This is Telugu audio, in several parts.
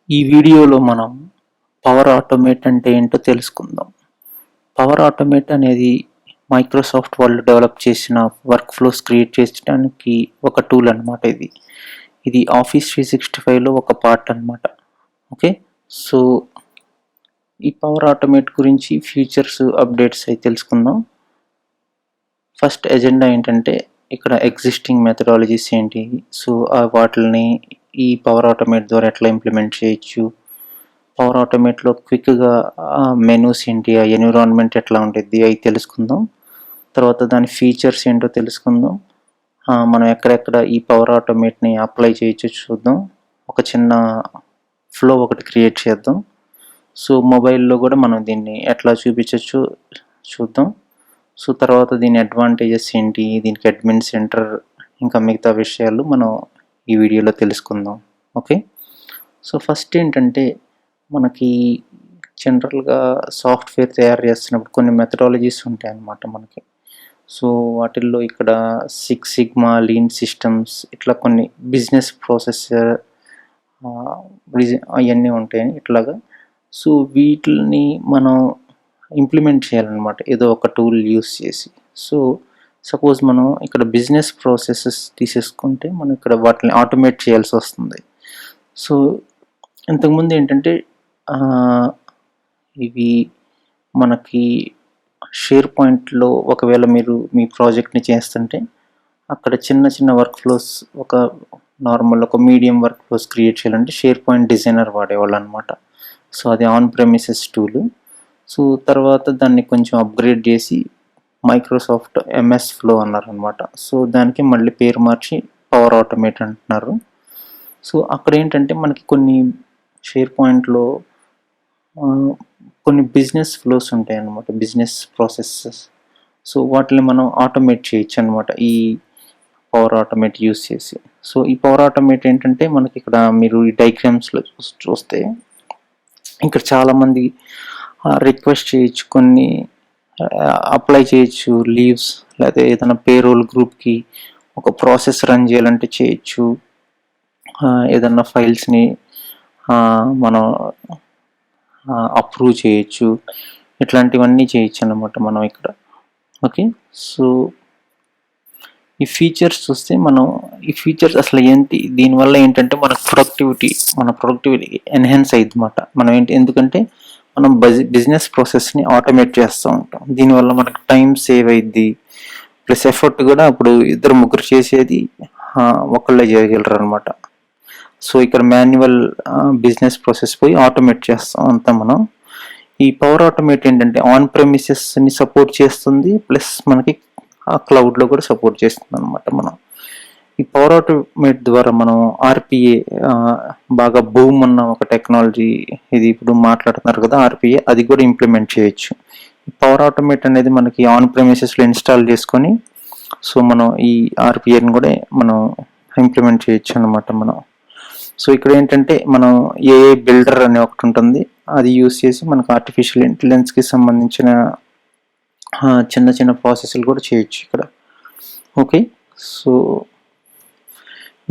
ఈ వీడియోలో మనం పవర్ ఆటోమేట్ అంటే ఏంటో తెలుసుకుందాం. పవర్ ఆటోమేట్ అనేది మైక్రోసాఫ్ట్ వాళ్ళు డెవలప్ చేసిన వర్క్ ఫ్లోస్ క్రియేట్ చేయడానికి ఒక టూల్ అనమాట ఇది. ఇది ఆఫీస్ 365లో ఒక పార్ట్ అనమాట. ఓకే. సో ఈ పవర్ ఆటోమేట్ గురించి ఫీచర్స్ అప్డేట్స్ అయి తెలుసుకుందాం. ఫస్ట్ ఎజెండా ఏంటంటే ఇక్కడ ఎగ్జిస్టింగ్ మెథడాలజీస్ ఏంటి, సో వాటిని ఈ పవర్ ఆటోమేట్ ద్వారా ఎట్లా ఇంప్లిమెంట్ చేయొచ్చు, పవర్ ఆటోమేట్లో క్విక్గా మెనూస్ ఏంటి, ఆ ఎన్విరాన్మెంట్ ఎట్లా ఉంటుంది అవి తెలుసుకుందాం. తర్వాత దాని ఫీచర్స్ ఏంటో తెలుసుకుందాం. మనం ఎక్కడెక్కడ ఈ పవర్ ఆటోమేట్ని అప్లై చేయొచ్చు చూద్దాం. ఒక చిన్న ఫ్లో ఒకటి క్రియేట్ చేద్దాం. సో మొబైల్లో కూడా మనం దీన్ని ఎట్లా చూపించవచ్చు చూద్దాం. సో తర్వాత దీని అడ్వాంటేజెస్ ఏంటి, దీనికి అడ్మిన్ సెంటర్, ఇంకా మిగతా విషయాలు మనం ఈ వీడియోలో తెలుసుకుందాం. ఓకే. సో ఫస్ట్ ఏంటంటే మనకి జనరల్గా సాఫ్ట్వేర్ తయారు చేస్తున్నప్పుడు కొన్ని మెథడాలజీస్ ఉంటాయి అన్నమాట మనకి. సో వాటిల్లో ఇక్కడ 6 సిగ్మా, లీన్ సిస్టమ్స్, ఇట్లా కొన్ని బిజినెస్ ప్రాసెస్ అవన్నీ ఉంటాయి ఇట్లాగా. సో వీటిని మనం ఇంప్లిమెంట్ చేయాలన్నమాట ఏదో ఒక టూల్ యూస్ చేసి. సో సపోజ్ మనం ఇక్కడ బిజినెస్ ప్రాసెసెస్ తీసేసుకుంటే మనం ఇక్కడ వాటిని ఆటోమేట్ చేయాల్సి వస్తుంది. సో ఇంతకుముందు ఏంటంటే ఇవి మనకి షేర్ పాయింట్లో ఒకవేళ మీరు మీ ప్రాజెక్ట్ని చేస్తుంటే అక్కడ చిన్న చిన్న వర్క్ ఫ్లోస్, ఒక నార్మల్ ఒక మీడియం వర్క్ ఫ్లోస్ క్రియేట్ చేయాలంటే షేర్ పాయింట్ డిజైనర్ వాడేవాళ్ళు అనమాట. సో అది ఆన్ ప్రెమిసెస్ టూల్. సో తర్వాత దాన్ని కొంచెం అప్గ్రేడ్ చేసి మైక్రోసాఫ్ట్ ఎంఎస్ ఫ్లో అన్నారనమాట. సో దానికి మళ్ళీ పేరు మార్చి పవర్ ఆటోమేట్ అంటున్నారు. సో అక్కడ ఏంటంటే మనకి కొన్ని షేర్ పాయింట్లో కొన్ని బిజినెస్ ఫ్లోస్ ఉంటాయి అన్నమాట, బిజినెస్ ప్రాసెసెస్. సో వాటిని మనం ఆటోమేట్ చేయొచ్చు అనమాట ఈ పవర్ ఆటోమేట్ యూస్ చేసి. సో ఈ పవర్ ఆటోమేట్ ఏంటంటే మనకి ఇక్కడ మీరు ఈ డయాగ్రామ్స్లో చూస్తే ఇక్కడ చాలామంది రిక్వెస్ట్ చేయొచ్చు, కొన్ని అప్లై చేయొచ్చు లీవ్స్, లేకపోతే ఏదైనా పేరోల్ గ్రూప్కి ఒక ప్రాసెస్ రన్ చేయాలంటే చేయొచ్చు, ఏదన్నా ఫైల్స్ని మనం అప్రూవ్ చేయొచ్చు, ఇట్లాంటివన్నీ చేయొచ్చు అన్నమాట మనం ఇక్కడ. ఓకే. సో ఈ ఫీచర్స్ చూస్తే మనం ఈ ఫీచర్స్ అసలు ఏంటి, దీనివల్ల ఏంటంటే మన ప్రొడక్టివిటీ ఎన్హాన్స్ అయ్యిద్ది అన్నమాట. మనం ఎందుకంటే మనం బిజినెస్ ప్రాసెస్ని ఆటోమేట్ చేస్తూ ఉంటాం. దీనివల్ల మనకు టైం సేవ్ అయ్యిద్ది, ప్లస్ ఎఫర్ట్ కూడా అప్పుడు ఇద్దరు ముగ్గురు చేసేది ఒకళ్ళే చేయగలరు అనమాట. సో ఇక్కడ మాన్యువల్ బిజినెస్ ప్రాసెస్ పోయి ఆటోమేట్ చేస్తాం అంతా మనం. ఈ పవర్ ఆటోమేట్ ఏంటంటే ఆన్ ప్రెమిసెస్ని సపోర్ట్ చేస్తుంది, ప్లస్ మనకి ఆ క్లౌడ్లో కూడా సపోర్ట్ చేస్తుంది అనమాట. మనం ఈ పవర్ ఆటోమేట్ ద్వారా మనం ఆర్పిఏ, బాగా బూమ్ ఉన్న ఒక టెక్నాలజీ ఇది, ఇప్పుడు మాట్లాడుతున్నారు కదా ఆర్పిఏ, అది కూడా ఇంప్లిమెంట్ చేయొచ్చు. ఈ పవర్ ఆటోమేట్ అనేది మనకి ఆన్ ప్రెమిసెస్లో ఇన్స్టాల్ చేసుకొని సో మనం ఈ ఆర్పిఏని కూడా మనం ఇంప్లిమెంట్ చేయొచ్చు అనమాట మనం. సో ఇక్కడ ఏంటంటే మనం ఏఏ బిల్డర్ అనే ఒకటి ఉంటుంది, అది యూస్ చేసి మనకు ఆర్టిఫిషియల్ ఇంటెలిజెన్స్కి సంబంధించిన చిన్న చిన్న ప్రాసెస్లు కూడా చేయొచ్చు ఇక్కడ. ఓకే. సో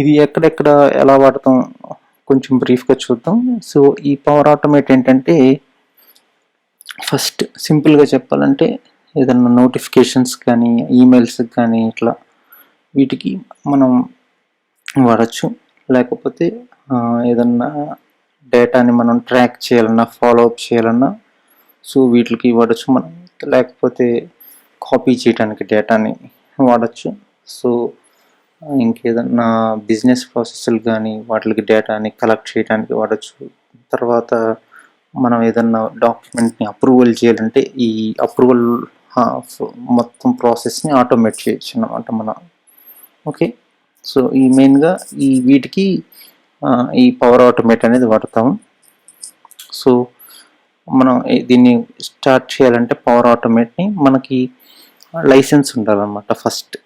ఇది ఎక్కడెక్కడ ఎలా వాడతాం కొంచెం బ్రీఫ్గా చూద్దాం. సో ఈ పవర్ ఆటోమేట్ ఏంటంటే ఫస్ట్ సింపుల్గా చెప్పాలంటే ఏదన్నా నోటిఫికేషన్స్ కానీ ఈమెయిల్స్ కానీ ఇట్లా వీటికి మనం వాడచ్చు. లేకపోతే ఏదన్నా డేటాని మనం ట్రాక్ చేయాలన్నా, ఫాలోఅప్ చేయాలన్నా సో వీటికి వాడచ్చు మనం. లేకపోతే కాపీ చేయడానికి డేటాని వాడచ్చు. సో ఇంకేదన్నా బిజినెస్ ప్రాసెస్లు కానీ వాటికి డేటాని కలెక్ట్ చేయడానికి వాడచ్చు. తర్వాత మనం ఏదన్నా డాక్యుమెంట్ని అప్రూవల్ చేయాలంటే ఈ అప్రూవల్ మొత్తం ప్రాసెస్ని ఆటోమేట్ చేయొచ్చు అన్నమాట మనం. ఓకే. సో ఈ మెయిన్గా వీటికి ఈ పవర్ ఆటోమేట్ అనేది వాడతాము. సో మనం దీన్ని స్టార్ట్ చేయాలంటే పవర్ ఆటోమేట్ని మనకి లైసెన్స్ ఉండాలన్నమాట ఫస్ట్.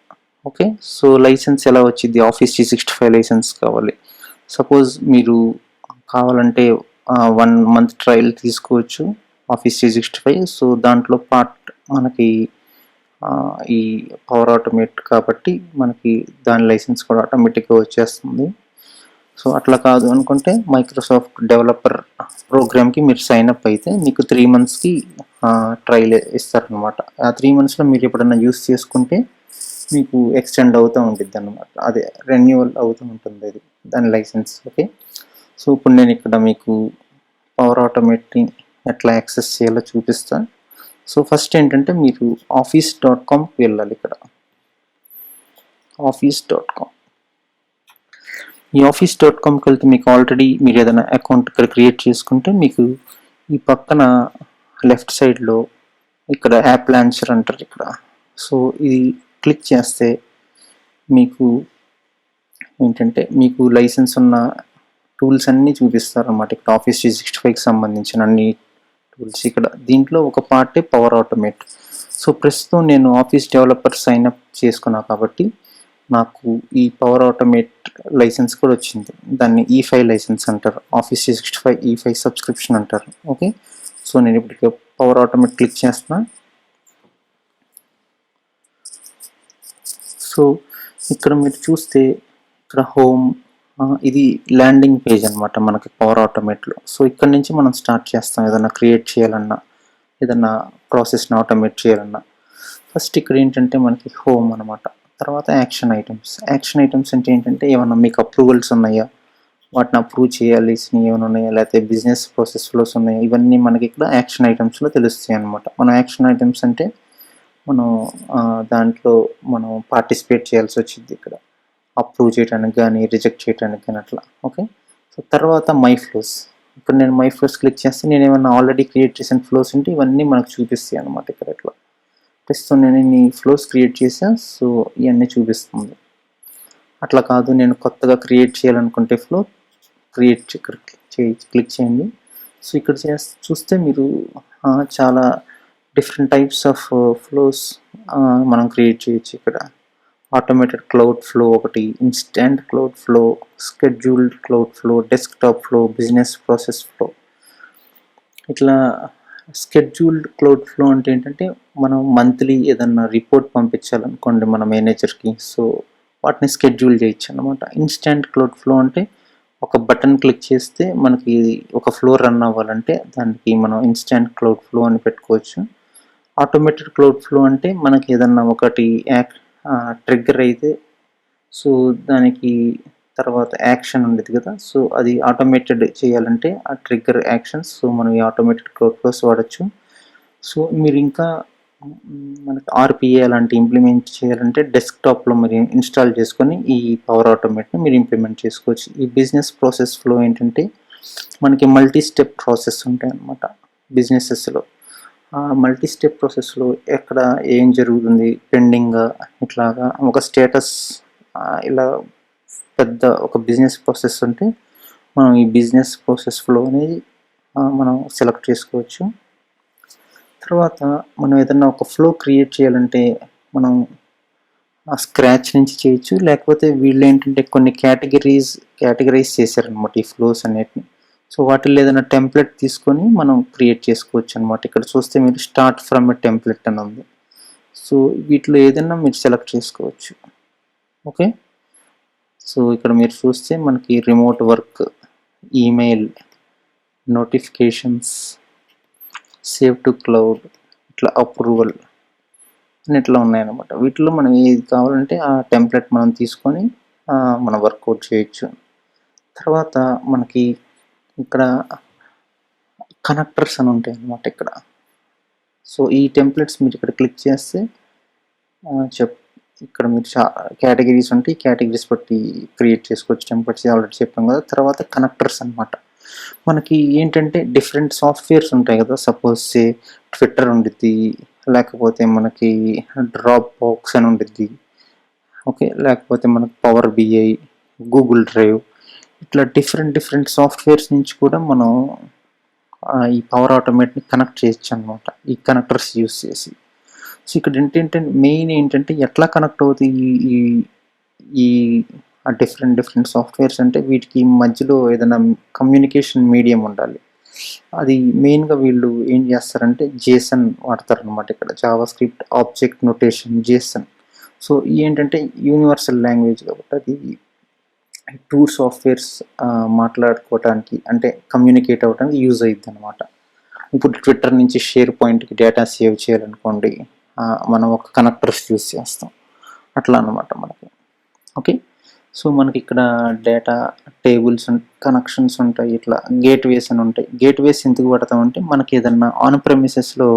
ఓకే. సో లైసెన్స్ ఎలా వచ్చింది, ఆఫీస్ 365 లైసెన్స్ కావాలి. సపోజ్ మీరు కావాలంటే 1 month ట్రయల్ తీసుకోవచ్చు ఆఫీస్ 365. సో దాంట్లో పార్ట్ మనకి ఈ పవర్ ఆటోమేట్ కాబట్టి మనకి దాని లైసెన్స్ కూడా ఆటోమేటిక్గా వచ్చేస్తుంది. సో అట్లా కాదు అనుకుంటే మైక్రోసాఫ్ట్ డెవలపర్ ప్రోగ్రామ్కి మీరు సైన్ అప్ అయితే మీకు 3 monthsకి ట్రయల్ ఇస్తారనమాట. ఆ 3 monthsలో మీరు ఎప్పుడన్నా యూస్ చేసుకుంటే మీకు ఎక్స్టెండ్ అవుతూ ఉంటుంది అనమాట, అదే రెన్యువల్ అవుతూ ఉంటుంది అది దాని లైసెన్స్. ఓకే, సో ఇప్పుడు నేను ఇక్కడ మీకు పవర్ ఆటోమేట్ని ఎట్లా యాక్సెస్ చేయాలో చూపిస్తాను. సో ఫస్ట్ ఏంటంటే మీరు office.comకి వెళ్ళాలి. ఇక్కడ office.com, ఈ office.comకి వెళ్తే మీకు ఆల్రెడీ మీరు ఏదైనా అకౌంట్ ఇక్కడ క్రియేట్ చేసుకుంటే మీకు ఈ పక్కన లెఫ్ట్ సైడ్లో ఇక్కడ యాప్ లాంచర్ అంటారు ఇక్కడ. సో ఇది క్లిక్ చేస్తే మీకు ఏంటంటే మీకు లైసెన్స్ ఉన్న టూల్స్ అన్నీ చూపిస్తారు అన్నమాట. ఇక్కడ Office 365కి సంబంధించిన అన్ని టూల్స్ ఇక్కడ. దీంట్లో ఒక పార్టే పవర్ ఆటోమేట్. సో ప్రస్తుతం నేను ఆఫీస్ డెవలపర్ సైన్ అప్ చేసుకున్నా కాబట్టి నాకు ఈ పవర్ ఆటోమేట్ లైసెన్స్ కూడా వచ్చింది. దాన్ని E5 లైసెన్స్ అంటారు, Office 365 E5 సబ్స్క్రిప్షన్ అంటారు. ఓకే, సో నేను ఇప్పుడు పవర్ ఆటోమేట్ క్లిక్ చేస్తున్నా. సో ఇక్కడ మీరు చూస్తే ఇక్కడ హోమ్, ఇది ల్యాండింగ్ పేజ్ అనమాట మనకి పవర్ ఆటోమేట్లో. సో ఇక్కడ నుంచి మనం స్టార్ట్ చేస్తాం ఏదైనా క్రియేట్ చేయాలన్నా, ఏదన్నా ప్రాసెస్ని ఆటోమేట్ చేయాలన్నా. ఫస్ట్ ఇక్కడ ఏంటంటే మనకి హోమ్ అనమాట. తర్వాత యాక్షన్ ఐటమ్స్. యాక్షన్ ఐటమ్స్ అంటే ఏంటంటే ఏమన్నా మీకు అప్రూవల్స్ ఉన్నాయా, వాటిని అప్రూవ్ చేయాల్సినవి ఏమైనా ఉన్నాయా, లేకపోతే బిజినెస్ ప్రాసెస్ ఫ్లోస్ ఉన్నాయా, ఇవన్నీ మనకి ఇక్కడ యాక్షన్ ఐటమ్స్లో తెలుస్తాయి అనమాట. మన యాక్షన్ ఐటమ్స్ అంటే మనం దాంట్లో మనం పార్టిసిపేట్ చేయాల్సి వచ్చింది ఇక్కడ, అప్రూవ్ చేయడానికి కానీ రిజెక్ట్ చేయడానికి కానీ అట్లా. ఓకే, సో తర్వాత మై ఫ్లోస్. ఇప్పుడు నేను మై ఫ్లోస్ క్లిక్ చేస్తే నేను ఏమైనా ఆల్రెడీ క్రియేట్ చేసిన ఫ్లోస్ ఉంటే ఇవన్నీ మనకు చూపిస్తాయి అనమాట ఇక్కడ. ఇట్లా ప్రస్తుతం నేను ఇన్ని ఫ్లోస్ క్రియేట్ చేసా, సో ఇవన్నీ చూపిస్తుంది. అట్లా కాదు నేను కొత్తగా క్రియేట్ చేయాలనుకుంటే ఫ్లో క్రియేట్ ఇక్కడ క్లిక్ చేయండి. సో ఇక్కడ చూస్తే మీరు చాలా డిఫరెంట్ టైప్స్ ఆఫ్ ఫ్లోస్ మనం క్రియేట్ చేయొచ్చు ఇక్కడ. ఆటోమేటెడ్ క్లౌడ్ ఫ్లో ఒకటి, instant cloud flow, scheduled cloud flow, desktop flow, business process flow. ఇట్లా స్కెడ్యూల్డ్ క్లౌడ్ ఫ్లో అంటే ఏంటంటే మనం మంత్లీ ఏదన్నా రిపోర్ట్ పంపించాలనుకోండి మన మేనేజర్కి, సో వాటిని స్కెడ్యూల్ చేయొచ్చు అనమాట. ఇన్స్టెంట్ క్లౌడ్ ఫ్లో అంటే ఒక బటన్ క్లిక్ చేస్తే మనకి ఒక ఫ్లో రన్ అవ్వాలంటే దానికి మనం ఇన్స్టెంట్ క్లౌడ్ ఫ్లో అని పెట్టుకోవచ్చు. ఆటోమేటెడ్ క్లౌడ్ ఫ్లో అంటే మనకి ఏదన్నా ఒకటి ట్రిగ్గర్ అయితే సో దానికి తర్వాత యాక్షన్ ఉండేది కదా, సో అది ఆటోమేటెడ్ చేయాలంటే ఆ ట్రిగ్గర్ యాక్షన్స్, సో మనం ఈ ఆటోమేటెడ్ క్లౌడ్ ఫ్లోస్ వాడచ్చు. సో మీరు ఇంకా మనకి RPA అలాంటి ఇంప్లిమెంట్ చేయాలంటే డెస్క్టాప్లో మీరు ఇన్స్టాల్ చేసుకొని ఈ పవర్ ఆటోమేట్ని మీరు ఇంప్లిమెంట్ చేసుకోవచ్చు. ఈ బిజినెస్ ప్రాసెస్ ఫ్లో ఏంటంటే మనకి మల్టీ స్టెప్ ప్రాసెస్ ఉంటాయి అన్నమాట బిజినెసెస్లో. ఆ మల్టీ స్టెప్ ప్రాసెస్లో ఎక్కడ ఏం జరుగుతుంది పెండింగ్, ఇట్లాగా ఒక స్టేటస్, ఇలా పెద్ద ఒక బిజినెస్ ప్రాసెస్ ఉంటే మనం ఈ బిజినెస్ ప్రాసెస్ ఫ్లో అనేది మనం సెలెక్ట్ చేసుకోవచ్చు. తర్వాత మనం ఏదన్నా ఒక ఫ్లో క్రియేట్ చేయాలంటే మనం స్క్రాచ్ నుంచి చేయొచ్చు, లేకపోతే వీళ్ళు ఏంటంటే కొన్ని కేటగిరైజ్ చేశారనమాట ఈ ఫ్లోస్ అన్నిటిని. సో వాటిల్లో ఏదైనా టెంప్లెట్ తీసుకొని మనం క్రియేట్ చేసుకోవచ్చు అనమాట. ఇక్కడ చూస్తే మీరు స్టార్ట్ ఫ్రమ్ ఎ టెంప్లెట్ అని ఉంది. సో వీటిలో ఏదైనా మీరు సెలెక్ట్ చేసుకోవచ్చు. ఓకే, సో ఇక్కడ మీరు చూస్తే మనకి remote work, email, notifications, save to cloud, ఇట్లా అప్రూవల్ అని ఇట్లా ఉన్నాయన్నమాట. వీటిలో మనం ఏది కావాలంటే ఆ టెంప్లెట్ మనం తీసుకొని మనం వర్కౌట్ చేయొచ్చు. తర్వాత మనకి ఇక్కడ కనెక్టర్స్ అని ఉంటాయి అన్నమాట ఇక్కడ. సో ఈ టెంప్లెట్స్ మీరు ఇక్కడ క్లిక్ చేస్తే ఇక్కడ మీరు కేటగిరీస్ ఉంటాయి, కేటగిరీస్ బట్టి క్రియేట్ చేసుకోవచ్చు టెంప్లెట్స్, ఆల్రెడీ చెప్పాం కదా. తర్వాత కనెక్టర్స్ అనమాట. మనకి ఏంటంటే డిఫరెంట్ సాఫ్ట్వేర్స్ ఉంటాయి కదా, సపోజ్ ట్విట్టర్ ఉండిద్ది, లేకపోతే మనకి డ్రాప్ బాక్స్ అని ఉండిద్ది, ఓకే, లేకపోతే మనకి పవర్ BI, గూగుల్ డ్రైవ్, ఇట్లా డిఫరెంట్ సాఫ్ట్వేర్స్ నుంచి కూడా మనం ఈ పవర్ ఆటోమేట్ని కనెక్ట్ చేయొచ్చు అనమాట ఈ కనెక్టర్స్ యూస్ చేసి. సో ఇక్కడ ఏంటంటే మెయిన్ ఏంటంటే ఎట్లా కనెక్ట్ అవుతాయి ఈ ఈ డిఫరెంట్ సాఫ్ట్వేర్స్ అంటే వీటికి మధ్యలో ఏదైనా కమ్యూనికేషన్ మీడియం ఉండాలి. అది మెయిన్గా వీళ్ళు ఏం చేస్తారంటే JSON వాడతారనమాట ఇక్కడ, Java script object notation JSON. So ఏంటంటే యూనివర్సల్ లాంగ్వేజ్ కాబట్టి అది టూ సాఫ్ట్వేర్స్ మాట్లాడుకోవటానికి అంటే కమ్యూనికేట్ అవ్వడానికి యూజ్ అవుతుంది అనమాట. ఇప్పుడు ట్విట్టర్ నుంచి షేర్ పాయింట్కి డేటా సేవ్ చేయాలనుకోండి, మనం ఒక కనెక్టర్స్ యూజ్ చేస్తాం అట్లా అనమాట మనకి. ఓకే, సో మనకి ఇక్కడ డేటా టేబుల్స్ కనెక్షన్స్ ఉంటాయి, ఇట్లా గేట్వేస్ అని ఉంటాయి. గేట్వేస్ ఎందుకు పడతామంటే మనకి ఏదన్నా ఆన్ ప్రెమిసెస్లో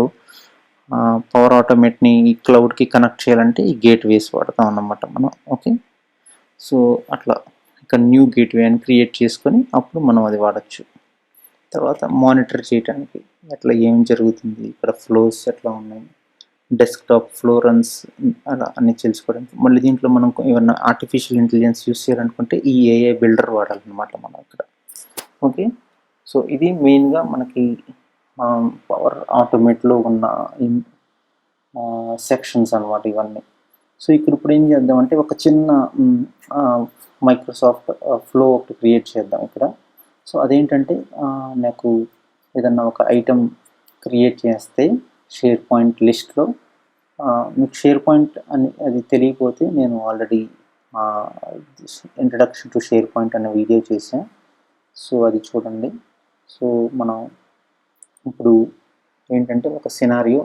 పవర్ ఆటోమేట్ని క్లౌడ్కి కనెక్ట్ చేయాలంటే ఈ గేట్వేస్ వాడతాం అన్నమాట మనం. ఓకే, సో అట్లా ఇక్కడ న్యూ గేట్వే అని క్రియేట్ చేసుకొని అప్పుడు మనం అది వాడచ్చు. తర్వాత మానిటర్ చేయడానికి అట్లా ఏం జరుగుతుంది, ఇక్కడ ఫ్లోస్ ఎట్లా ఉన్నాయి, డెస్క్టాప్ ఫ్లో రన్స్ అలా అన్ని తెలుసుకోవడానికి. మళ్ళీ దీంట్లో మనం ఏమన్నా ఆర్టిఫిషియల్ ఇంటెలిజెన్స్ యూస్ చేయాలనుకుంటే ఈ ఏఐ బిల్డర్ వాడాలన్నమాట మనం ఇక్కడ. ఓకే, సో ఇది మెయిన్గా మనకి పవర్ ఆటోమేట్లో ఉన్న సెక్షన్స్ అనమాట ఇవన్నీ. సో ఇప్పుడు ఏం చేద్దామంటే ఒక చిన్న మైక్రోసాఫ్ట్ ఫ్లో ఒకటి క్రియేట్ చేద్దాం ఇక్కడ. సో అదేంటంటే నాకు ఏదన్నా ఒక ఐటమ్ క్రియేట్ చేస్తే షేర్ పాయింట్ లిస్ట్లో, మీకు షేర్ పాయింట్ అని అది తెలియకపోతే నేను already introduction to share point అనే వీడియో చేశాను, సో అది చూడండి. సో మనం ఇప్పుడు ఏంటంటే ఒక సినారియో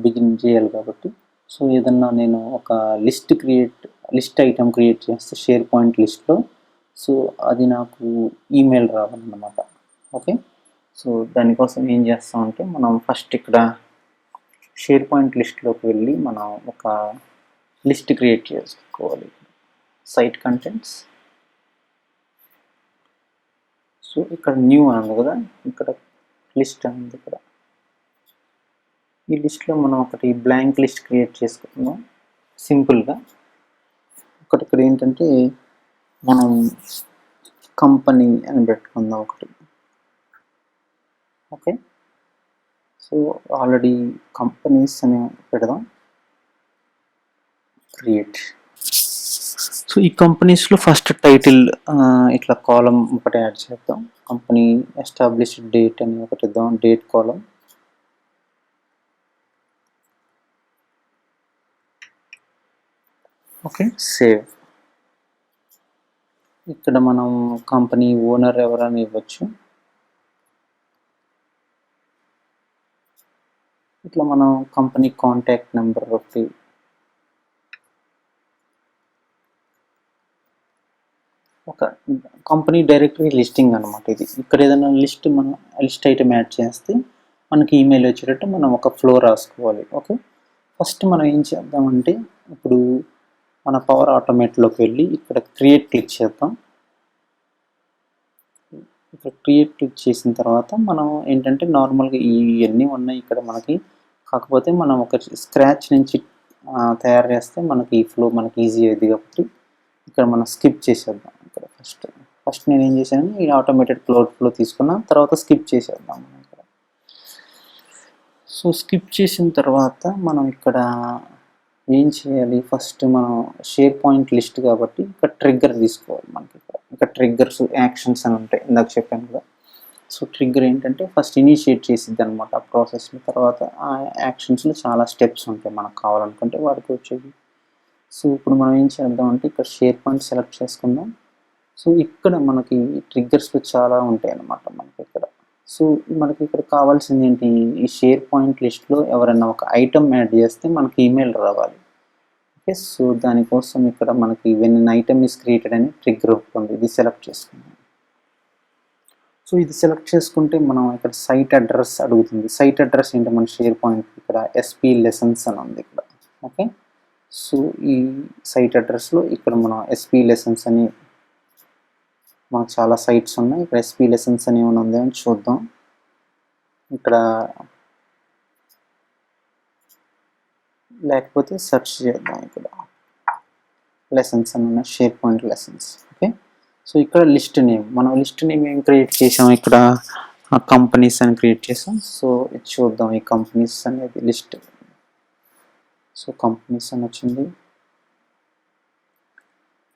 బిగిన్ చేయాలి కాబట్టి, సో ఏదన్నా నేను ఒక లిస్ట్ ఐటమ్ క్రియేట్ చేస్తే షేర్ పాయింట్ లిస్ట్లో, సో అది నాకు ఈమెయిల్ రావాలన్నమాట. ఓకే, సో దానికోసం ఏం చేస్తామంటే మనం ఫస్ట్ ఇక్కడ షేర్ పాయింట్ లిస్ట్లోకి వెళ్ళి మనం ఒక లిస్ట్ క్రియేట్ చేసుకోవాలి. సైట్ కంటెంట్స్, సో ఇక్కడ న్యూ అని కదా, ఇక్కడ లిస్ట్ అనేది ఇక్కడ ఈ లిస్ట్లో మనం ఒకటి బ్లాంక్ లిస్ట్ క్రియేట్ చేసుకుందాం సింపుల్గా. ఇక్కడ ఏంటంటే మనం కంపెనీ అని పెట్టుకుందాం ఒకటి. ఓకే, సో ఆల్రెడీ కంపెనీస్ అని పెడదాం, క్రియేట్. సో ఈ కంపెనీస్లో ఫస్ట్ టైటిల్ ఇట్లా కాలం ఒకటి యాడ్ చేద్దాం. కంపెనీ ఎస్టాబ్లిష్డ్ డేట్ అని ఒకటి ఇద్దాం, డేట్ కాలం. Okay, save. ఇక్కడ మనం కంపెనీ ఓనర్ ఎవరని ఇవ్వచ్చు. ఇట్లా మనం కంపెనీ కాంటాక్ట్ నెంబర్ ఒకటి, ఒక కంపెనీ డైరెక్టరీ లిస్టింగ్ అనమాట ఇది. ఇక్కడ ఏదైనా లిస్ట్ ఐటమ్ యాడ్ చేస్తే మనకి ఈమెయిల్ వచ్చేటట్టు మనం ఒక ఫ్లో రాసుకోవాలి. ఓకే, ఫస్ట్ మనం ఏం చేద్దామంటే ఇప్పుడు మన పవర్ ఆటోమేట్లోకి వెళ్ళి ఇక్కడ క్రియేట్ క్లిక్ చేద్దాం. ఇక్కడ క్రియేట్ క్లిక్ చేసిన తర్వాత మనం ఏంటంటే నార్మల్గా ఇవన్నీ ఉన్నాయి ఇక్కడ మనకి, కాకపోతే మనం ఒక స్క్రాచ్ నుంచి తయారు చేస్తే మనకి ఈ ఫ్లో మనకి ఈజీ అయ్యింది కాబట్టి ఇక్కడ మనం స్కిప్ చేసేద్దాం. ఇక్కడ ఫస్ట్ నేను ఏం చేశాను, ఈ ఆటోమేటెడ్ ఫ్లో తీసుకున్నా, తర్వాత స్కిప్ చేసేద్దాం మనం ఇక్కడ. సో స్కిప్ చేసిన తర్వాత మనం ఇక్కడ ఏం చేయాలి, ఫస్ట్ మనం షేర్ పాయింట్ లిస్ట్ కాబట్టి ఇక్కడ ట్రిగ్గర్ తీసుకోవాలి. మనకి ఇక్కడ ట్రిగ్గర్స్ యాక్షన్స్ అని ఉంటాయి, ఇందాక చెప్పాను కదా. సో ట్రిగ్గర్ ఏంటంటే ఫస్ట్ ఇనిషియేట్ చేసిద్ది అనమాట ఆ ప్రాసెస్ని. తర్వాత ఆ యాక్షన్స్లో చాలా స్టెప్స్ ఉంటాయి మనకు కావాలనుకుంటే వాడికి వచ్చేది. సో ఇప్పుడు మనం ఏం చేద్దామంటే ఇక్కడ షేర్ పాయింట్ సెలెక్ట్ చేసుకుందాం. సో ఇక్కడ మనకి ట్రిగ్గర్స్లో చాలా ఉంటాయి అన్నమాట మనకి ఇక్కడ. సో మనకి ఇక్కడ కావాల్సింది ఏంటి, ఈ షేర్ పాయింట్ లిస్ట్లో ఎవరైనా ఒక ఐటమ్ యాడ్ చేస్తే మనకి ఈమెయిల్ రావాలి. ఓకే, సో దానికోసం ఇక్కడ మనకి when an item is created అని ట్రిగ్గర్ ఉంటుంది, ఇది సెలెక్ట్ చేసుకుందాం. సో ఇది సెలెక్ట్ చేసుకుంటే మనం ఇక్కడ సైట్ అడ్రస్ అడుగుతుంది. సైట్ అడ్రస్ ఏంటి, మన షేర్ పాయింట్ ఇక్కడ ఎస్పీ లెసన్స్ అని ఉంది ఇక్కడ. ఓకే, సో ఈ సైట్ అడ్రస్లో ఇక్కడ మనం ఎస్పీ లెసన్స్ అని, మనకు చాలా సైట్స్ ఉన్నాయి, ఇక్కడ ఎస్పీ లెసన్స్ అని ఏమైనా ఉంది అని చూద్దాం. ఇక్కడ లేకపోతే సెర్చ్ చేద్దాం, ఇక్కడ లెసన్స్ అని ఉన్నాయి, share point lessons. Okay, so ఇక్కడ లిస్ట్ నేమ్, మనం లిస్ట్ నేమ్ ఏం క్రియేట్ చేసాం, ఇక్కడ కంపెనీస్ అని క్రియేట్ చేసాం. సో ఇది చూద్దాం, ఈ కంపెనీస్ అనేది లిస్ట్. సో కంపెనీస్ అని వచ్చింది.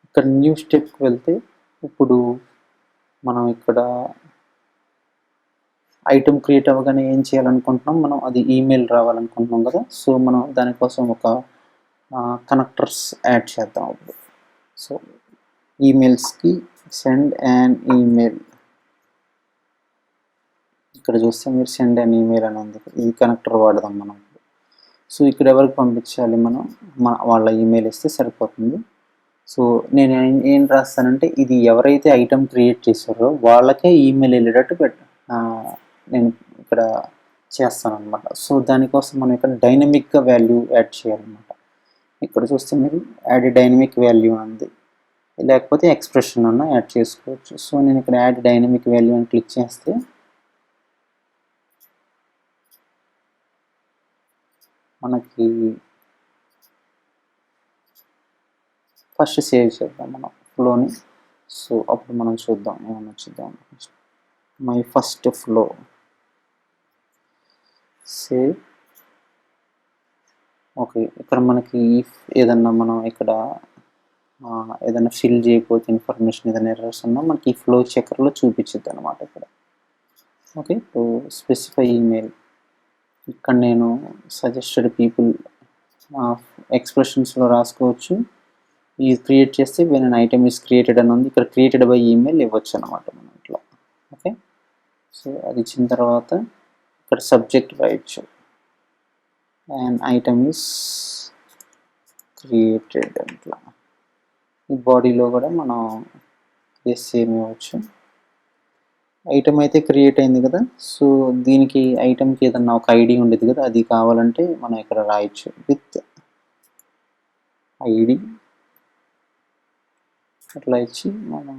ఇక్కడ న్యూ స్టెప్కి వెళ్తే ఇప్పుడు మనం ఇక్కడ ఐటమ్ క్రియేట్ అవ్వగానే ఏం చేయాలనుకుంటున్నాం, మనం అది ఈమెయిల్ రావాలనుకుంటున్నాం కదా. సో మనం దానికోసం ఒక కనెక్టర్స్ యాడ్ చేద్దాం ఇప్పుడు. సో ఈమెయిల్స్కి సెండ్ అండ్ ఈమెయిల్, ఇక్కడ చూస్తే మీరు సెండ్ అండ్ ఈమెయిల్ అని ఉంది, ఈ కనెక్టర్ వాడదాం మనం. సో ఇక్కడ ఎవరికి పంపించాలి, మనం వాళ్ళ ఈమెయిల్ ఇస్తే సరిపోతుంది. సో నేను ఏం రాస్తానంటే ఇది ఎవరైతే ఐటమ్ క్రియేట్ చేశారో వాళ్ళకే ఈమెయిల్ వెళ్ళేటట్టు నేను ఇక్కడ చేస్తాను అనమాట. సో దానికోసం మనం ఇక్కడ డైనమిక్గా వాల్యూ యాడ్ చేయాలన్నమాట. ఇక్కడ చూస్తే మీరు యాడ్ డైనమిక్ వాల్యూ ఉంది, లేకపోతే ఎక్స్ప్రెషన్ అన్న యాడ్ చేసుకోవచ్చు. సో నేను ఇక్కడ యాడ్ డైనమిక్ వాల్యూ అని క్లిక్ చేస్తే మనకి ఫస్ట్ సేవ్ చేద్దాం మనం ఫ్లోని. సో అప్పుడు మనం చూద్దాం ఏమన్నా చూద్దాం. My first floor save. Okay, ఇక్కడ మనకి ఏదన్నా మనం ఇక్కడ ఏదైనా ఫిల్ చేయకపోతే ఇన్ఫర్మేషన్ ఏదైనా ఎర్రర్స్ ఉన్నా మనకి ఈ ఫ్లో చెక్కర్లో చూపించుద్ది అనమాట ఇక్కడ. ఓకే, టు స్పెసిఫై ఈమెయిల్ ఇక్కడ నేను సజెస్టెడ్ పీపుల్ ఎక్స్ప్రెషన్స్లో రాసుకోవచ్చు. ఇది క్రియేట్ చేస్తే when an item is created అని ఉంది, ఇక్కడ క్రియేటెడ్ బై ఈమెయిల్ ఇవ్వచ్చు అనమాట మనం ఇట్లా. ఓకే, సో అది ఇచ్చిన తర్వాత ఇక్కడ సబ్జెక్ట్ రాయొచ్చు, అండ్ ఐటమ్ ఈస్ క్రియేటెడ్ అట్లా. ఈ బాడీలో కూడా మనం సేమ్ ఇవ్వచ్చు. ఐటమ్ అయితే క్రియేట్ అయింది కదా, సో దీనికి ఐటమ్కి ఏదన్నా ఒక ఐడి ఉండేది కదా, అది కావాలంటే మనం ఇక్కడ రాయొచ్చు విత్ ఐడి అట్లా ఇచ్చి మనం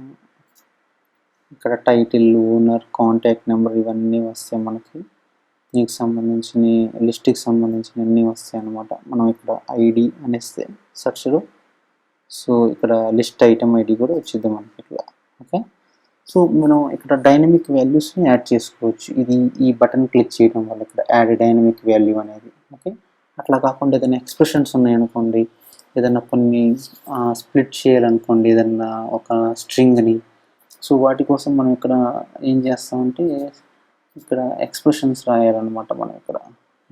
ఇక్కడ టైటిల్, ఓనర్, కాంటాక్ట్ నెంబర్ ఇవన్నీ వస్తాయి మనకి. దీనికి సంబంధించిన లిస్ట్కి సంబంధించిన అన్నీ వస్తాయి అన్నమాట. మనం ఇక్కడ ఐడి అనేస్తే సర్చ్లో, సో ఇక్కడ లిస్ట్ ఐటమ్ ఐడి కూడా వచ్చింది మనకి ఇట్లా. ఓకే, సో మనం ఇక్కడ డైనమిక్ వాల్యూస్ని యాడ్ చేసుకోవచ్చు. ఇది ఈ బటన్ క్లిక్ చేయడం వల్ల ఇక్కడ యాడ్ డైనమిక్ వాల్యూ అనేది. ఓకే, అట్లా కాకుండా ఏదైనా ఎక్స్ప్రెషన్స్ ఉన్నాయనుకోండి, ఏదైనా కొన్ని స్ప్లిట్ చేయాలనుకోండి ఏదన్నా ఒక స్ట్రింగ్ని, సో వాటి కోసం మనం ఇక్కడ ఏం చేస్తామంటే ఇక్కడ ఎక్స్ప్రెషన్స్ రాయాలన్నమాట. మనం ఇక్కడ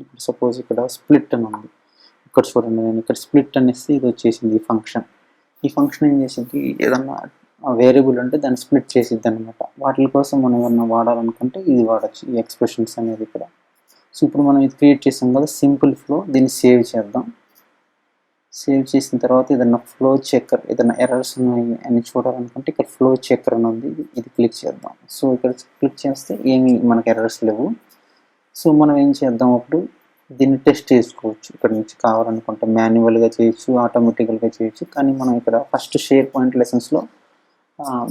ఇప్పుడు సపోజ్ ఇక్కడ స్ప్లిట్ అని ఉంది, ఇక్కడ చూడండి నేను ఇక్కడ స్ప్లిట్ అనేసి ఇది వచ్చేసింది ఈ ఫంక్షన్. ఈ ఫంక్షన్ ఏం చేసింది, ఏదన్నా వేరియబుల్ అంటే దాన్ని స్ప్లిట్ చేసిద్ది అనమాట. వాటి కోసం మనం ఏమన్నా వాడాలనుకుంటే ఇది వాడచ్చు, ఈ ఎక్స్ప్రెషన్స్ అనేది ఇక్కడ. సో ఇప్పుడు మనం ఇది క్రియేట్ చేసాం కదా సింపుల్ ఫ్లో, దీన్ని సేవ్ చేద్దాం. సేవ్ చేసిన తర్వాత ఏదన్నా ఫ్లో చెక్కర్, ఏదైనా ఎర్రర్స్ ఉన్నాయి అని చూడాలనుకుంటే ఇక్కడ ఫ్లో చెక్కర్ అని ఉంది, ఇది క్లిక్ చేద్దాం. సో ఇక్కడ క్లిక్ చేస్తే ఏమి మనకు ఎర్రర్స్ లేవు. సో మనం ఏం చేద్దాం, అప్పుడు దీన్ని టెస్ట్ చేసుకోవచ్చు. ఇక్కడ నుంచి కావాలనుకుంటే మాన్యువల్గా చేయొచ్చు, ఆటోమేటికల్గా చేయొచ్చు. కానీ మనం ఇక్కడ ఫస్ట్ షేర్ పాయింట్ లెసన్స్లో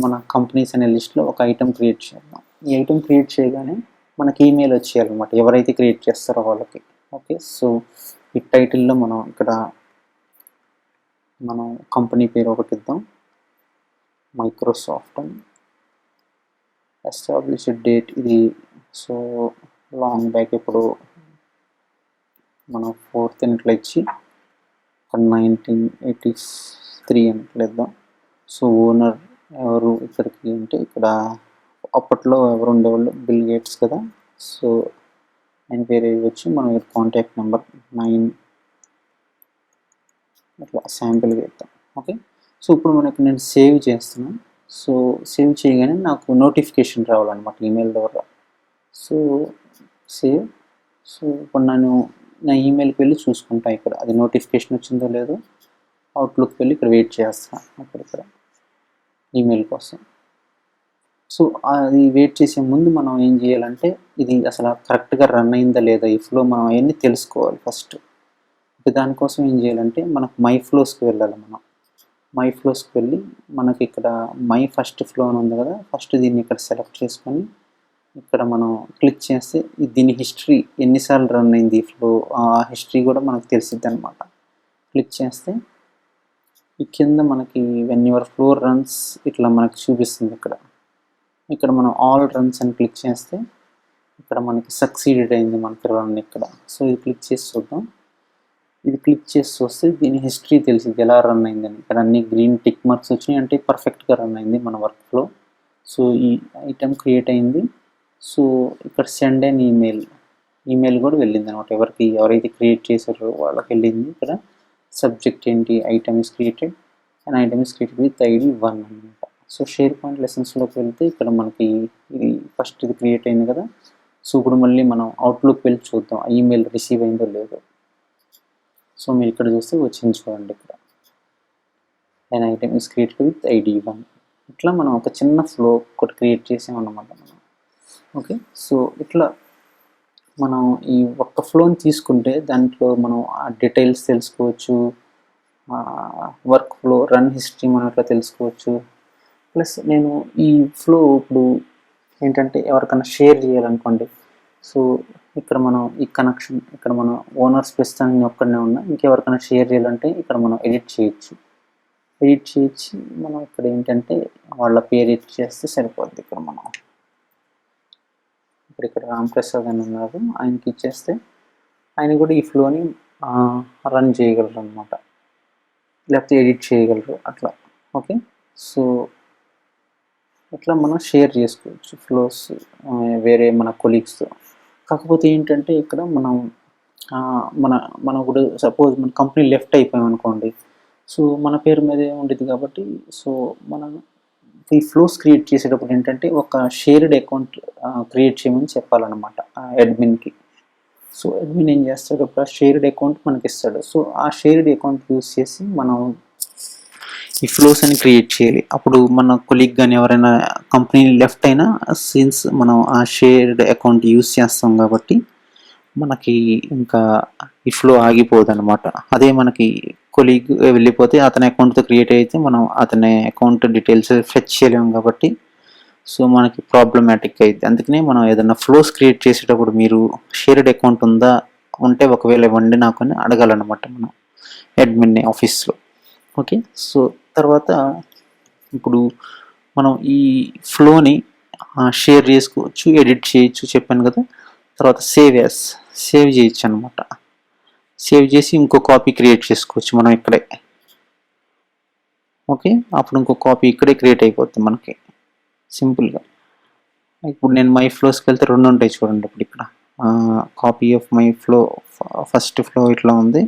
మన కంపెనీస్ అనే లిస్ట్లో ఒక ఐటమ్ క్రియేట్ చేద్దాం. ఈ ఐటమ్ క్రియేట్ చేయగానే మనకి ఈమెయిల్ వచ్చేయాలన్నమాట ఎవరైతే క్రియేట్ చేస్తారో వాళ్ళకి. ఓకే, సో ఈ టైటిల్లో మనం ఇక్కడ మనం కంపెనీ పేరు ఒకటి ఇద్దాం, మైక్రోసాఫ్ట్ అని. ఎస్టాబ్లిష్డ్ డేట్ ఇది సో లాంగ్ బ్యాక్, ఇప్పుడు మనం 4th ఇట్లా ఇచ్చి 1983 అని ఇట్లా ఇద్దాం. సో ఓనర్ ఎవరు ఇక్కడికి అంటే ఇక్కడ అప్పట్లో ఎవరు ఉండేవాళ్ళు, బిల్ గేట్స్ కదా. సో ఆయన పేరు ఇవ్వచ్చు, మనం కాంటాక్ట్ నెంబర్ 9 అట్లా శాంపిల్గా ఇద్దాం. ఓకే, సో ఇప్పుడు మనకి నేను సేవ్ చేస్తున్నాను. సో సేవ్ చేయగానే నాకు నోటిఫికేషన్ రావాలన్నమాట ఈమెయిల్ ద్వారా. So save. సో ఇప్పుడు నేను నా ఈమెయిల్కి వెళ్ళి చూసుకుంటా ఇక్కడ అది నోటిఫికేషన్ వచ్చిందో లేదో. అవుట్లుక్ వెళ్ళి ఇక్కడ వెయిట్ చేస్తాను ఇక్కడ ఈమెయిల్ కోసం. సో అది వెయిట్ చేసే ముందు మనం ఏం చేయాలంటే ఇది అసలు కరెక్ట్గా రన్ అయిందా లేదా ఈ ఫ్లో మనం అవన్నీ తెలుసుకోవాలి ఫస్ట్. దానికోసం ఏం చేయాలంటే మనకు మై ఫ్లోస్కి వెళ్ళాలి. మనం మై ఫ్లోస్కి వెళ్ళి మనకి ఇక్కడ మై ఫస్ట్ ఫ్లో అని ఉంది కదా, ఫస్ట్ దీన్ని ఇక్కడ సెలెక్ట్ చేసుకొని ఇక్కడ మనం క్లిక్ చేస్తే దీని హిస్టరీ ఎన్నిసార్లు రన్ అయింది ఈ ఫ్లో, ఆ హిస్టరీ కూడా మనకు తెలిసిద్ది అనమాట. క్లిక్ చేస్తే ఈ కింద మనకి వెన్ యువర్ ఫ్లో రన్స్ ఇట్లా మనకి చూపిస్తుంది. ఇక్కడ మనం ఆల్ రన్స్ అని క్లిక్ చేస్తే ఇక్కడ మనకి సక్సీడెడ్ అయింది మనకి రన్ ఇక్కడ. సో ఇది క్లిక్ చేసి చూద్దాం. ఇది క్లిక్ చేసి చూస్తే దీని హిస్టరీ తెలిసింది ఎలా రన్ అయిందని. ఇక్కడ అన్ని గ్రీన్ టిక్ మార్క్స్ వచ్చినాయి అంటే పర్ఫెక్ట్గా రన్ అయింది మన వర్క్ ఫ్లో. సో ఈ ఐటమ్ క్రియేట్ అయింది. సో ఇక్కడ సెండ్ అండ్ ఈమెయిల్ కూడా వెళ్ళింది అనమాట. ఎవరైతే క్రియేట్ చేశారో వాళ్ళకి వెళ్ళింది. ఇక్కడ సబ్జెక్ట్ ఏంటి, item is created, an item is created with ID 1 అనమాట. సో షేర్ పాయింట్ లెసన్స్లోకి వెళ్తే ఇక్కడ మనకి ఇది ఫస్ట్ ఇది క్రియేట్ అయింది కదా. సో ఇప్పుడు మళ్ళీ మనం అవుట్లుక్ వెళ్ళి చూద్దాం ఆ ఈమెయిల్ రిసీవ్ అయిందో లేదో. సో మీరు ఇక్కడ చూస్తే వచ్చింది చూడండి, ఇక్కడ an item is created with ID 1. ఇట్లా మనం ఒక చిన్న ఫ్లో ఒకటి క్రియేట్ చేసామన్నమాట మనం. ఓకే, సో ఇట్లా మనం ఈ ఒక్క ఫ్లోని తీసుకుంటే దాంట్లో మనం ఆ డీటెయిల్స్ తెలుసుకోవచ్చు, వర్క్ ఫ్లో, రన్ హిస్టరీ మనం ఇట్లా తెలుసుకోవచ్చు. ప్లస్ నేను ఈ ఫ్లో ఇప్పుడు ఏంటంటే ఎవరికైనా షేర్ చేయాలనుకోండి. సో ఇక్కడ మనం ఈ కనెక్షన్ ఇక్కడ మనం ఓనర్స్ ప్రస్తుతానికి ఒక్కడనే ఉన్నా, ఇంకెవరికైనా షేర్ చేయాలంటే ఇక్కడ మనం ఎడిట్ చేయొచ్చు. ఎడిట్ చేయించి మనం ఇక్కడ ఏంటంటే వాళ్ళ పేరు ఎడిట్ చేస్తే సరిపోద్ది. ఇక్కడ మనం ఇక్కడ రామప్రసాద్ అని ఉన్నారు, ఆయనకి ఇచ్చేస్తే ఆయన కూడా ఈ ఫ్లోని రన్ చేయగలరు అనమాట, లేకపోతే ఎడిట్ చేయగలరు అట్లా. ఓకే, సో ఇట్లా మనం షేర్ చేసుకోవచ్చు ఫ్లోస్ వేరే మన కొలీగ్స్తో. కాకపోతే ఏంటంటే ఇక్కడ మనం మన ఇప్పుడు సపోజ్ మన కంపెనీ లెఫ్ట్ అయిపోయాం అనుకోండి, సో మన పేరు మీదే ఉండేది కాబట్టి సో మనం ఈ ఫ్లోస్ క్రియేట్ చేసేటప్పుడు ఏంటంటే ఒక షేర్డ్ అకౌంట్ క్రియేట్ చేయమని చెప్పాలన్నమాట అడ్మిన్కి. సో అడ్మిన్ ఏం చేస్తాడు, ఇప్పుడు ఆ షేర్డ్ అకౌంట్ మనకి ఇస్తాడు. సో ఆ షేర్డ్ అకౌంట్ యూస్ చేసి మనం ఈ ఫ్లోస్ అని క్రియేట్ చేయాలి. అప్పుడు మన కొలీగ్ కానీ ఎవరైనా కంపెనీ లెఫ్ట్ అయినా సిన్స్ మనం ఆ షేర్డ్ అకౌంట్ యూస్ చేస్తాం కాబట్టి మనకి ఇంకా ఈ ఫ్లో ఆగిపోదు అనమాట. అదే మనకి కొలీగ్ వెళ్ళిపోతే అతని అకౌంట్తో క్రియేట్ అయితే మనం అతని అకౌంట్ డీటెయిల్స్ ఫెచ్ చేయలేము కాబట్టి సో మనకి ప్రాబ్లమాటిక్ అయింది. అందుకనే మనం ఏదైనా ఫ్లోస్ క్రియేట్ చేసేటప్పుడు మీరు షేర్డ్ అకౌంట్ ఉంటే ఒకవేళ ఇవ్వండి నాకు అని అడగాలన్నమాట మనం అడ్మిన్ ఆఫీస్లో. ఓకే, సో తర్వాత ఇప్పుడు మనం ఈ ఫ్లోని షేర్ చేసుకోవచ్చు, ఎడిట్ చేయొచ్చు చెప్పాను కదా. తర్వాత సేవ్ చేయొచ్చు అనమాట. సేవ్ చేసి ఇంకో కాపీ క్రియేట్ చేసుకోవచ్చు మనం ఇక్కడే. ఓకే, అప్పుడు ఇంకో కాపీ ఇక్కడే క్రియేట్ అయిపోతుంది మనకి సింపుల్గా. ఇప్పుడు నేను మై ఫ్లోస్కి వెళ్తే రెండు ఉంటాయి చూడండి. ఇప్పుడు ఇక్కడ copy of my flow first floor ఇట్లా ఉంది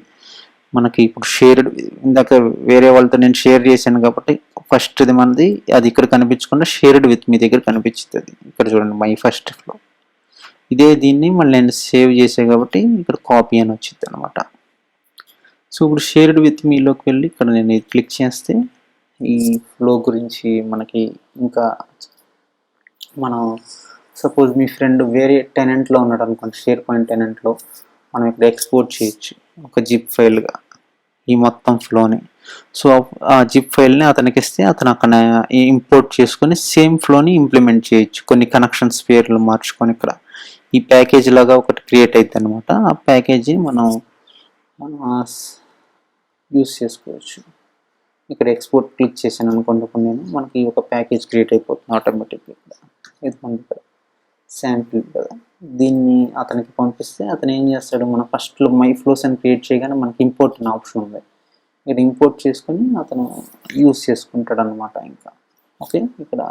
మనకి. ఇప్పుడు షేర్డ్ ఇందాక వేరే వాళ్ళతో నేను షేర్ చేశాను కాబట్టి ఫస్ట్ది మనది అది ఇక్కడ కనిపించకుండా షేర్డ్ విత్ మీ దగ్గర కనిపించుతుంది. ఇక్కడ చూడండి మై ఫస్ట్ ఫ్లో. ఇదే దీన్ని మళ్ళీ నేను సేవ్ చేసాను కాబట్టి ఇక్కడ కాపీ అని వచ్చింది అనమాట. సో ఇప్పుడు షేర్డ్ విత్ మీలోకి వెళ్ళి ఇక్కడ నేను ఇది క్లిక్ చేస్తే ఈ ఫ్లో గురించి మనకి ఇంకా మనం సపోజ్ మీ ఫ్రెండ్ వేరే టెనెంట్లో ఉన్నాడు అనుకోండి, షేర్ పాయింట్ టెనెంట్లో మనం ఇక్కడ ఎక్స్పోర్ట్ చేయొచ్చు ఒక జిప్ ఫైల్గా ఈ మొత్తం ఫ్లోని. సో ఆ జిప్ ఫైల్ని అతనికి ఇస్తే అతను అక్కడ ఇంపోర్ట్ చేసుకొని సేమ్ ఫ్లోని ఇంప్లిమెంట్ చేయొచ్చు, కొన్ని కనెక్షన్స్ పేర్లు మార్చుకొని ఇక్కడ ఈ ప్యాకేజ్ లాగా ఒకటి క్రియేట్ అవుతుంది అనమాట. ఆ ప్యాకేజీ మనం యూస్ చేసుకోవచ్చు. ఇక్కడ ఎక్స్పోర్ట్ క్లిక్ చేశాను అనుకోండి, నేను మనకి ఒక ప్యాకేజ్ క్రియేట్ అయిపోతుంది ఆటోమేటిక్గా. ఇది మనకి ఇక్కడ శాంపిల్ కదా, దీన్ని అతనికి పంపిస్తే అతను ఏం చేస్తాడు, మన ఫస్ట్లో మై ఫ్లోస్ అని క్రియేట్ చేయగానే మనకి ఇంపోర్ట్ అనే ఆప్షన్ ఉంది, ఇక్కడ ఇంపోర్ట్ చేసుకొని అతను యూస్ చేసుకుంటాడు అనమాట ఇంకా. ఓకే, ఇక్కడ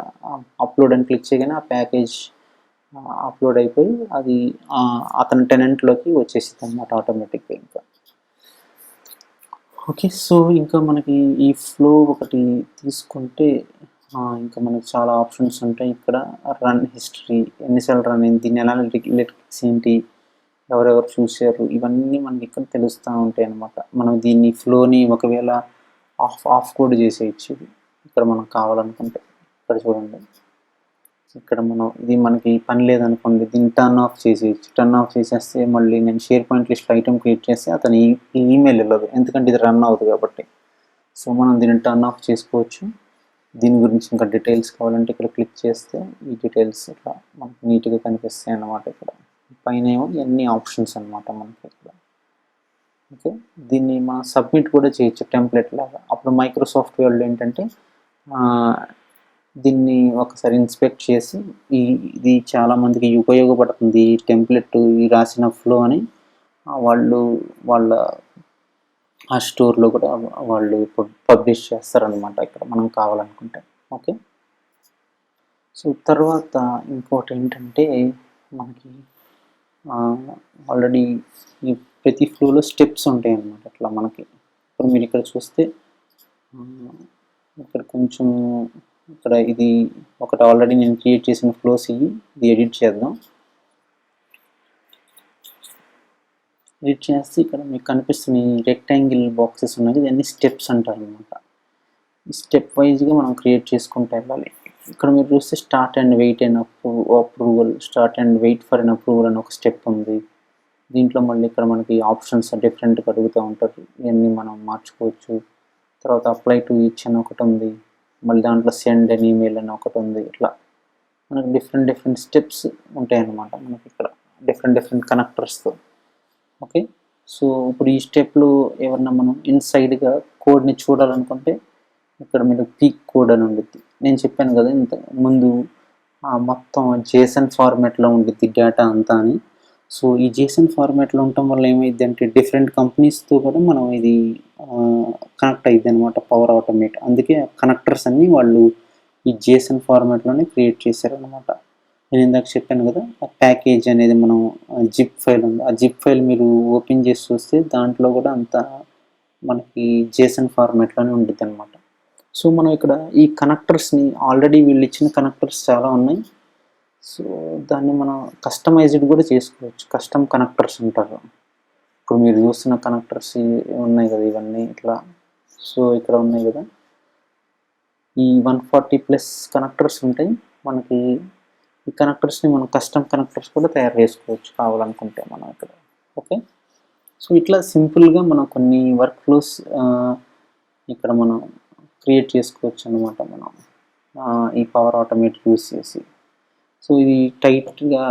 అప్లోడ్ అని క్లిక్ చేయగానే ఆ ప్యాకేజ్ అప్లోడ్ అయిపోయి అది అతని టెనెంట్లోకి వచ్చేసింది అనమాట ఆటోమేటిక్గా ఇంకా. ఓకే, సో ఇంకా మనకి ఈ ఫ్లో ఒకటి తీసుకుంటే ఇంకా మనకి చాలా ఆప్షన్స్ ఉంటాయి. ఇక్కడ రన్ హిస్టరీ, ఎన్నిసార్లు రన్ అయింది, దీన్ని ఎనాలిటిక్స్ ఏంటి, ఎవరెవరు చూశారు, ఇవన్నీ మనకి ఇక్కడ తెలుస్తూ ఉంటాయి అన్నమాట. మనం దీన్ని ఫ్లోని ఒకవేళ ఆఫ్ కూడా చేసేయచ్చు ఇక్కడ మనం కావాలనుకుంటే. ఇక్కడ చూడండి, ఇక్కడ మనం ఇది మనకి పని లేదనుకోండి, దీన్ని టర్న్ ఆఫ్ చేసేయచ్చు. టర్న్ ఆఫ్ చేసేస్తే మళ్ళీ నేను షేర్ పాయింట్ లిస్ట్లో ఐటమ్ క్రియేట్ చేస్తే అతని ఈమెయిల్ వెళ్ళదు, ఎందుకంటే ఇది రన్ అవుతుంది కాబట్టి. సో మనం దీన్ని టర్న్ ఆఫ్ చేసుకోవచ్చు. దీని గురించి ఇంకా డీటెయిల్స్ కావాలంటే ఇక్కడ క్లిక్ చేస్తే ఈ డీటెయిల్స్ ఇట్లా మనకు నీట్గా కనిపిస్తాయి అన్నమాట. ఇక్కడ పైన ఏమో ఎన్ని ఆప్షన్స్ అనమాట మనకి ఇక్కడ. ఓకే, దీన్ని మనం సబ్మిట్ కూడా చేయొచ్చు టెంప్లెట్ లాగా. అప్పుడు మైక్రోసాఫ్ట్ వాళ్ళు ఏంటంటే దీన్ని ఒకసారి ఇన్స్పెక్ట్ చేసి ఇది చాలామందికి ఉపయోగపడుతుంది ఈ టెంప్లెట్ ఈ రాసిన ఫ్లో అని వాళ్ళ ఆ స్టోర్లో కూడా వాళ్ళు పబ్లిష్ చేస్తారనమాట ఇక్కడ మనం కావాలనుకుంటే. ఓకే, సో తర్వాత ఇంకోటి ఏంటంటే మనకి ఆల్రెడీ ఈ ప్రతి ఫ్లోలో స్టెప్స్ ఉంటాయి అన్నమాట. ఇట్లా మనకి ఇప్పుడు మీరు ఇక్కడ చూస్తే ఇక్కడ కొంచెం ఇక్కడ ఇది ఒకటి ఆల్రెడీ నేను క్రియేట్ చేసిన ఫ్లోస్ ఇది ఎడిట్ చేద్దాం. ఎడిట్ చేస్తే ఇక్కడ మీకు కనిపిస్తున్న ఈ రెక్టాంగిల్ బాక్సెస్ ఉన్నాయి, ఇవన్నీ స్టెప్స్ అంటారు అనమాట. ఈ స్టెప్ వైజ్గా మనం క్రియేట్ చేసుకుంటూ వెళ్ళాలి. ఇక్కడ మీరు చూస్తే start and wait and approval, start and wait for an approval అని ఒక స్టెప్ ఉంది. దీంట్లో మళ్ళీ ఇక్కడ మనకి ఆప్షన్స్ డిఫరెంట్గా అడుగుతూ ఉంటారు, ఇవన్నీ మనం మార్చుకోవచ్చు. తర్వాత అప్లై టు ఈచ్ అని ఒకటి ఉంది, మళ్ళీ దాంట్లో సెండ్ అన్ ఈమెయిల్ అని ఒకటి ఉంది. ఇట్లా మనకి డిఫరెంట్ స్టెప్స్ ఉంటాయి అన్నమాట మనకి ఇక్కడ డిఫరెంట్ కనెక్టర్స్తో. ఓకే, సో ఇప్పుడు ఈ స్టెప్లో ఏమన్నా మనం ఇన్సైడ్గా కోడ్ని చూడాలనుకుంటే ఇక్కడ మీరు పీక్ కోడ్ అని ఉండిద్ది. నేను చెప్పాను కదా ఇంత ముందు మొత్తం జేసన్ ఫార్మాట్లో ఉండిద్ది డేటా అంతా అని. సో ఈ జేసన్ ఫార్మాట్లో ఉండటం వల్ల ఏమైంది అంటే డిఫరెంట్ కంపెనీస్తో కూడా మనం ఇది కనెక్ట్ అయ్యిద్ది అనమాట పవర్ ఆటోమేట్. అందుకే కనెక్టర్స్ అన్నీ వాళ్ళు ఈ జేసన్ ఫార్మాట్లోనే క్రియేట్ చేశారనమాట. నేను ఇందాక చెప్పాను కదా ఆ ప్యాకేజ్ అనేది మనం జిప్ ఫైల్ ఉంది, ఆ జిప్ ఫైల్ మీరు ఓపెన్ చేసి చూస్తే దాంట్లో కూడా అంతా మనకి జేసన్ ఫార్మాట్లోనే ఉంటుంది అనమాట. సో మనం ఇక్కడ ఈ కనెక్టర్స్ని ఆల్రెడీ వీళ్ళు ఇచ్చిన కనెక్టర్స్ చాలా ఉన్నాయి. సో దాన్ని మనం కస్టమైజ్డ్ కూడా చేసుకోవచ్చు, కస్టమ్ కనెక్టర్స్ ఉంటారు. ఇప్పుడు మీరు చూస్తున్న కనెక్టర్స్ ఉన్నాయి కదా ఇవన్నీ ఇట్లా. సో ఇక్కడ ఉన్నాయి కదా ఈ 140+ కనెక్టర్స్ ఉంటాయి మనకి. ఈ కనెక్టర్స్ని మనం కస్టమ్ కనెక్టర్స్ కూడా తయారు చేసుకోవచ్చు కావాలనుకుంటే మనం ఇక్కడ. ఓకే, సో ఇట్లా సింపుల్గా మనం కొన్ని వర్క్ ఫ్లోస్ ఇక్కడ మనం క్రియేట్ చేసుకోవచ్చు అనమాట మనం ఈ పవర్ ఆటోమేట్ యూస్ చేసి. సో ఇది టైట్గా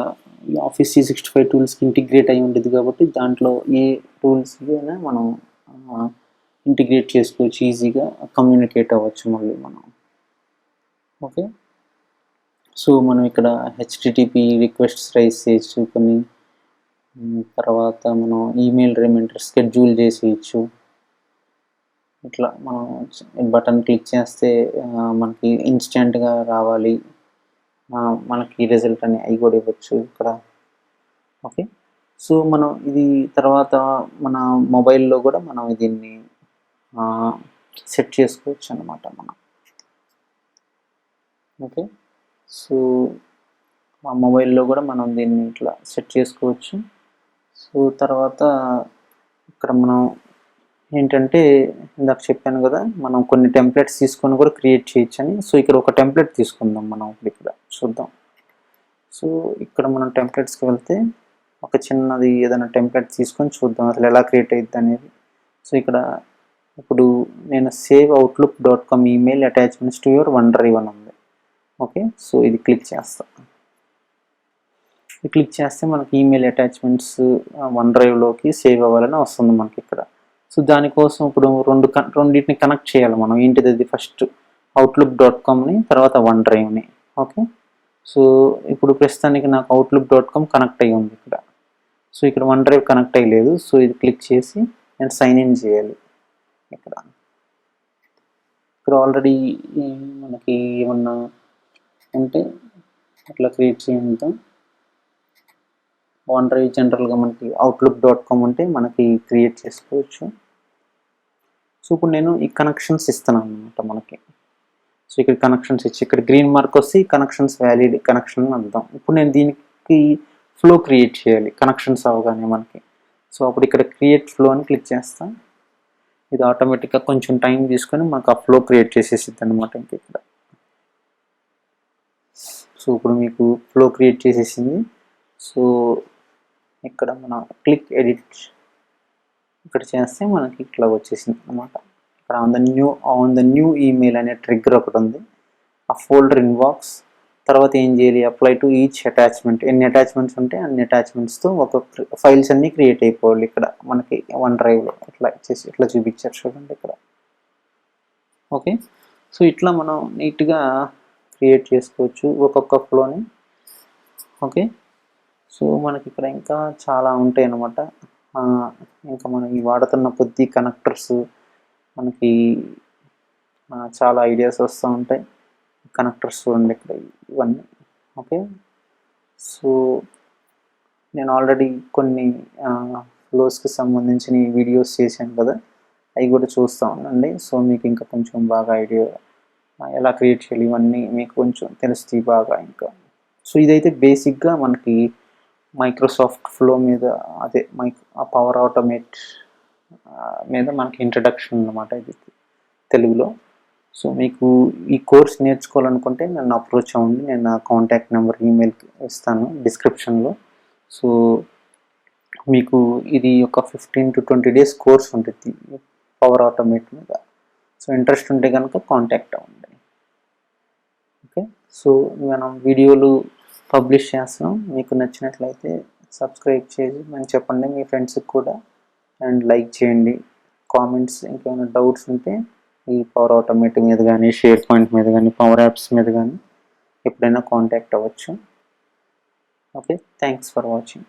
ఈ ఆఫీస్ 365 టూల్స్కి ఇంటిగ్రేట్ అయి ఉంటుంది కాబట్టి దాంట్లో ఏ టూల్స్ అయినా మనం ఇంటిగ్రేట్ చేసుకోవచ్చు, ఈజీగా కమ్యూనికేట్ అవ్వచ్చు మళ్ళీ మనం. ఓకే, సో మనం ఇక్కడ హెచ్టిటిపి రిక్వెస్ట్స్ రైజ్ చేయొచ్చు కొన్ని, తర్వాత మనం ఈమెయిల్ రిమైండర్ షెడ్యూల్ చేసేయచ్చు. ఇట్లా మనం బటన్ క్లిక్ చేస్తే మనకి ఇన్స్టెంట్గా రావాలి మనకి రిజల్ట్ అని అవి కూడా ఇవ్వచ్చు ఇక్కడ. ఓకే, సో మనం ఇది తర్వాత మన మొబైల్లో కూడా మనం దీన్ని సెట్ చేసుకోవచ్చు అన్నమాట మనం. ఓకే, సో మా మొబైల్లో కూడా మనం దీన్ని ఇట్లా సెట్ చేసుకోవచ్చు. సో తర్వాత ఇక్కడ మనం ఏంటంటే ఇందాక చెప్పాను కదా మనం కొన్ని టెంప్లెట్స్ తీసుకొని కూడా క్రియేట్ చేయొచ్చు అని. సో ఇక్కడ ఒక టెంప్లెట్ తీసుకుందాం మనం ఇక్కడ చూద్దాం. సో ఇక్కడ మనం టెంప్లెట్స్కి వెళ్తే ఒక చిన్నది ఏదైనా టెంప్లెట్ తీసుకొని చూద్దాం అసలు ఎలా క్రియేట్ అవుతుంది అనేది. సో ఇక్కడ ఇప్పుడు నేను saveoutlook.com email attachments to your OneDrive అని ఉంది. ఓకే, సో ఇది క్లిక్ చేస్తాం. క్లిక్ చేస్తే మనకి ఈమెయిల్ అటాచ్మెంట్స్ OneDriveలోకి సేవ్ అవ్వాలని వస్తుంది మనకి ఇక్కడ. సో దానికోసం ఇప్పుడు రెండింటిని కనెక్ట్ చేయాలి మనం. ఏంటిది అది ఫస్ట్ outlook.comని తర్వాత OneDriveని. ఓకే, సో ఇప్పుడు ప్రస్తుతానికి నాకు outlook.com కనెక్ట్ అయ్యి ఉంది ఇక్కడ. సో ఇక్కడ OneDrive కనెక్ట్ అయ్యలేదు. సో ఇది క్లిక్ చేసి నేను సైన్ ఇన్ చేయాలి ఇక్కడ. ఇక్కడ ఆల్రెడీ మనకి ఏమన్నా ఉంటే అట్లా క్రియేట్ చేద్దాం. OneDrive జనరల్గా మనకి outlook.com ఉంటే మనకి క్రియేట్ చేసుకోవచ్చు. సో ఇప్పుడు నేను ఈ కనెక్షన్స్ ఇస్తాను అనమాట మనకి. సో ఇక్కడ కనెక్షన్స్ ఇచ్చి ఇక్కడ గ్రీన్ మార్క్ వస్తే కనెక్షన్స్ వ్యాలిడ్ కనెక్షన్ అందాం. ఇప్పుడు నేను దీనికి ఫ్లో క్రియేట్ చేయాలి కనెక్షన్స్ అవగానే మనకి. సో అప్పుడు ఇక్కడ క్రియేట్ ఫ్లో అని క్లిక్ చేస్తాం. ఇది ఆటోమేటిక్గా కొంచెం టైం తీసుకొని మాకు ఆ ఫ్లో క్రియేట్ చేసేసిద్ది అనమాట ఇంక ఇక్కడ. సో ఇప్పుడు మీకు ఫ్లో క్రియేట్ చేసేసింది. సో ఇక్కడ మనం క్లిక్ ఎడిట్ ఇక్కడ చేస్తే మనకి ఇట్లా వచ్చేసింది అనమాట. ఇక్కడ ఆన్ ద న్యూ ఈమెయిల్ అనే ట్రిగ్గర్ ఒకటి ఉంది. ఆ ఫోల్డర్ ఇన్బాక్స్ తర్వాత ఏం చేయాలి అప్లై టు ఈచ్ అటాచ్మెంట్. ఎన్ని అటాచ్మెంట్స్ ఉంటే అన్ని అటాచ్మెంట్స్తో ఒక ఫైల్స్ అన్నీ క్రియేట్ అయిపోవాలి ఇక్కడ మనకి OneDriveలో. ఇట్లా చేసి ఇట్లా చూపించారు చూడండి ఇక్కడ. ఓకే, సో ఇట్లా మనం నీట్గా క్రియేట్ చేసుకోవచ్చు ఒక్కొక్క ఫ్లోని. ఓకే, సో మనకి ఇక్కడ ఇంకా చాలా ఉంటాయి అన్నమాట. ఇంకా మనం ఈ వాడుతున్న కొద్ది కనెక్టర్స్ మనకి చాలా ఐడియాస్ వస్తూ ఉంటాయి. కనెక్టర్స్ చూడండి ఇక్కడ ఇవన్నీ. ఓకే, సో నేను ఆల్రెడీ కొన్ని ఫ్లోస్కి సంబంధించిన వీడియోస్ చేశాను కదా, అవి కూడా చూస్తూ ఉండండి. సో మీకు ఇంకా కొంచెం బాగా ఐడియా ఎలా క్రియేట్ చేయాలి ఇవన్నీ మీకు కొంచెం తెలుస్తాయి బాగా. ఇంకా సో ఇదైతే బేసిక్గా మనకి మైక్రోసాఫ్ట్ ఫ్లో మీద అదే పవర్ ఆటోమేట్ మీద మనకి ఇంట్రడక్షన్ అన్నమాట ఇది తెలుగులో. సో మీకు ఈ కోర్స్ నేర్చుకోవాలనుకుంటే నన్ను అప్రోచ్ అవ్వండి, నేను నా కాంటాక్ట్ నెంబర్ ఈమెయిల్ ఇస్తాను డిస్క్రిప్షన్లో. సో మీకు ఇది ఒక 15 to 20 days కోర్స్ ఉంటుంది పవర్ ఆటోమేట్ మీద. సో ఇంట్రెస్ట్ ఉంటే కనుక కాంటాక్ట్ అవ్వండి. ఓకే, సో మనం వీడియోలు పబ్లిష్ చేస్తాం, మీకు నచ్చినట్లయితే సబ్స్క్రైబ్ చేసి మనం చెప్పండి మీ ఫ్రెండ్స్కి కూడా, అండ్ లైక్ చేయండి. కామెంట్స్ ఇంకేమైనా డౌట్స్ ఉంటే ఈ పవర్ ఆటోమేట్ మీద కానీ, షేర్ పాయింట్ మీద కానీ, పవర్ యాప్స్ మీద కానీ ఎప్పుడైనా కాంటాక్ట్ అవ్వచ్చు. Okay, thanks for watching.